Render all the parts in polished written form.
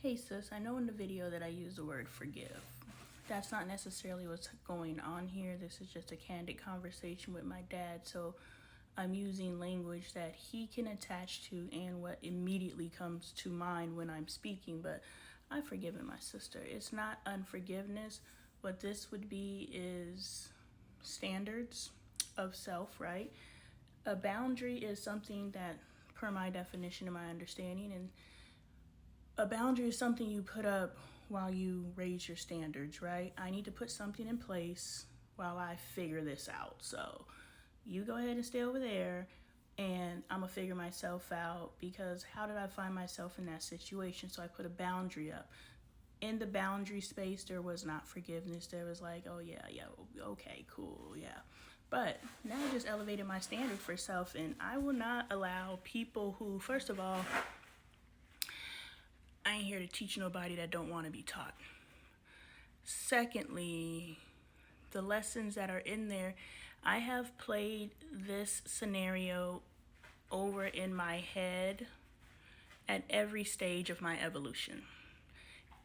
Hey sis, I know in the video that I used the word forgive. That's not necessarily what's going on here. This is just a candid conversation with my dad. So I'm using language that he can attach to and what immediately comes to mind when I'm speaking. But I've forgiven my sister. It's not unforgiveness. What this would be is standards of self, right? A boundary is something that, per my definition and my understanding, and a boundary is something you put up while you raise your standards, right? I need to put something in place while I figure this out. So you go ahead and stay over there and I'm gonna figure myself out, because how did I find myself in that situation? So I put a boundary up. In the boundary space, there was not forgiveness. There was like, oh yeah, okay, cool, yeah. But now I just elevated my standard for self, and I will not allow people who, first of all, I ain't here to teach nobody that don't want to be taught. Secondly, the lessons that are in there, I have played this scenario over in my head at every stage of my evolution.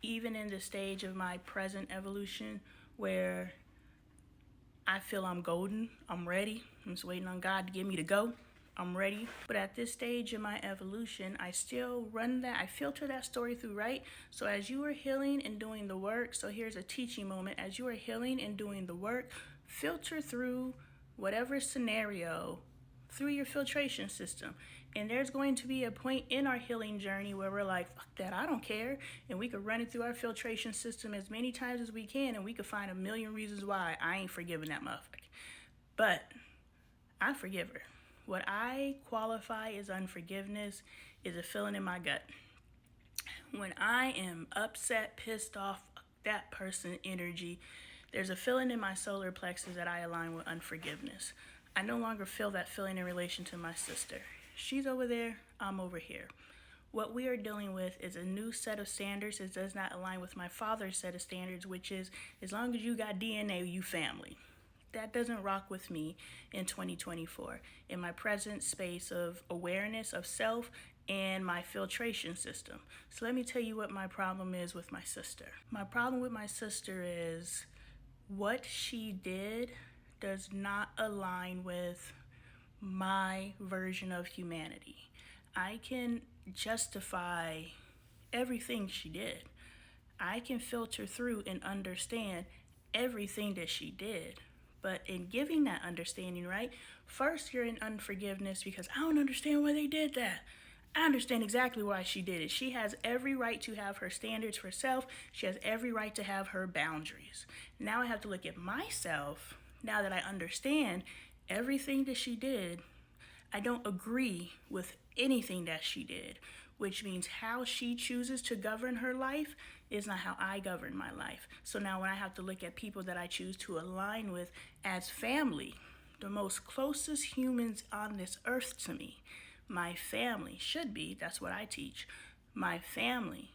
Even in the stage of my present evolution where I feel I'm golden, I'm ready, I'm just waiting on God to get me to go. I'm ready. But at this stage in my evolution, I still run that, I filter that story through, right? So as you are healing and doing the work, so here's a teaching moment. As you are healing and doing the work, filter through whatever scenario through your filtration system. And there's going to be a point in our healing journey where we're like, fuck that, I don't care. And we could run it through our filtration system as many times as we can, and we could find a million reasons why I ain't forgiving that motherfucker. But I forgive her. What I qualify as unforgiveness is a feeling in my gut. When I am upset, pissed off, that person energy, there's a feeling in my solar plexus that I align with unforgiveness. I no longer feel that feeling in relation to my sister. She's over there, I'm over here. What we are dealing with is a new set of standards. It does not align with my father's set of standards, which is, as long as you got DNA, you family. That doesn't rock with me in 2024, in my present space of awareness of self and my filtration system. So let me tell you what my problem is with my sister. My problem with my sister is what she did does not align with my version of humanity. I can justify everything she did. I can filter through and understand everything that she did. But in giving that understanding, right, first you're in unforgiveness because I don't understand why they did that. I understand exactly why she did it. She has every right to have her standards for self. She has every right to have her boundaries. Now I have to look at myself, now that I understand everything that she did. I don't agree with anything that she did, which means how she chooses to govern her life is not how I govern my life. So now when I have to look at people that I choose to align with as family, the most closest humans on this earth to me, my family should be, that's what I teach, my family.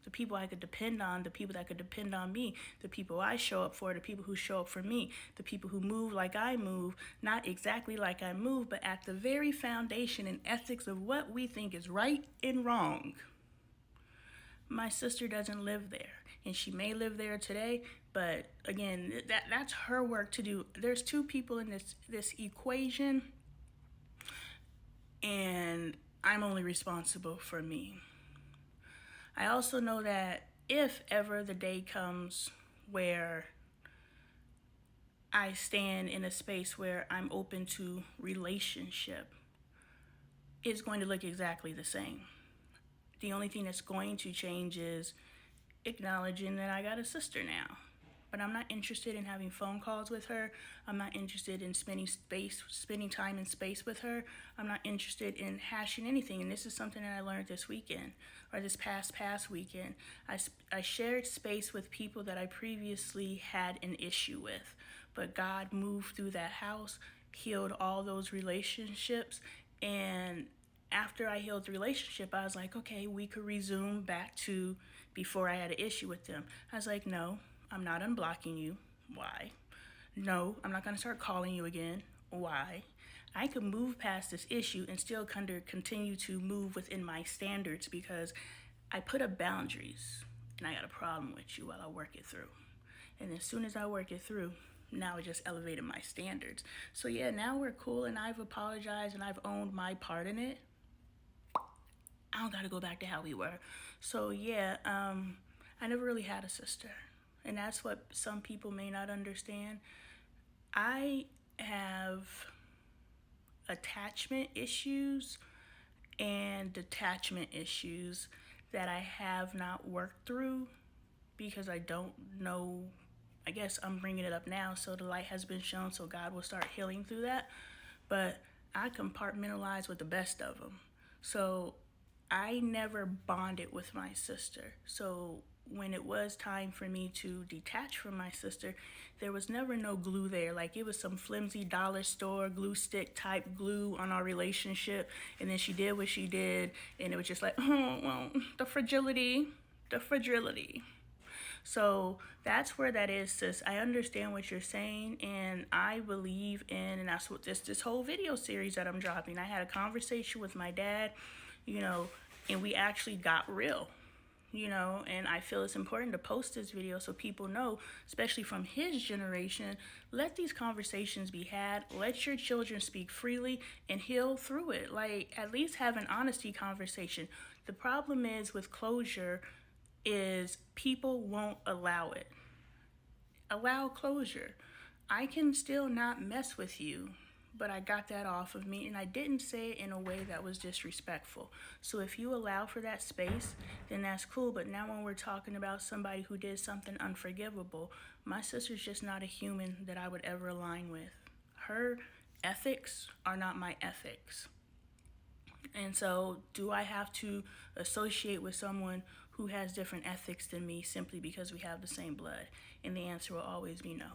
The people I could depend on, the people that could depend on me, the people I show up for, the people who show up for me, the people who move like I move, not exactly like I move, but at the very foundation and ethics of what we think is right and wrong. My sister doesn't live there, and she may live there today, but again, that's her work to do. There's two people in this equation, and I'm only responsible for me. I also know that if ever the day comes where I stand in a space where I'm open to relationship, it's going to look exactly the same. The only thing that's going to change is acknowledging that I got a sister now. But I'm not interested in having phone calls with her. I'm not interested in spending time and space with her. I'm not interested in hashing anything. And this is something that I learned this weekend, or this past weekend. I shared space with people that I previously had an issue with. But God moved through that house, healed all those relationships, and after I healed the relationship, I was like, okay, we could resume back to before I had an issue with them. I was like, no, I'm not unblocking you. Why? No, I'm not going to start calling you again. Why? I could move past this issue and still continue to move within my standards, because I put up boundaries, and I got a problem with you while I work it through. And as soon as I work it through, now it just elevated my standards. So yeah, now we're cool, and I've apologized and I've owned my part in it. I don't gotta go back to how we were. So yeah, I never really had a sister, and that's what some people may not understand. I have attachment issues and detachment issues that I have not worked through because I don't know. I guess I'm bringing it up now, so the light has been shown, so God will start healing through that. But I compartmentalize with the best of them. So I never bonded with my sister. So when it was time for me to detach from my sister, there was never no glue there. Like, it was some flimsy dollar store glue stick type glue on our relationship. And then she did what she did. And it was just like, oh, well, the fragility, the fragility. So that's where that is, sis. I understand what you're saying, and I believe in, and that's what this whole video series that I'm dropping. I had a conversation with my dad, you know, and we actually got real, you know, and I feel it's important to post this video so people know, especially from his generation, let these conversations be had. Let your children speak freely and heal through it. Like, at least have an honesty conversation. The problem is with closure is people won't allow it. Allow closure. I can still not mess with you, but I got that off of me, and I didn't say it in a way that was disrespectful. So if you allow for that space, then that's cool. But now when we're talking about somebody who did something unforgivable, my sister's just not a human that I would ever align with. Her ethics are not my ethics. And so, do I have to associate with someone who has different ethics than me simply because we have the same blood? And the answer will always be no.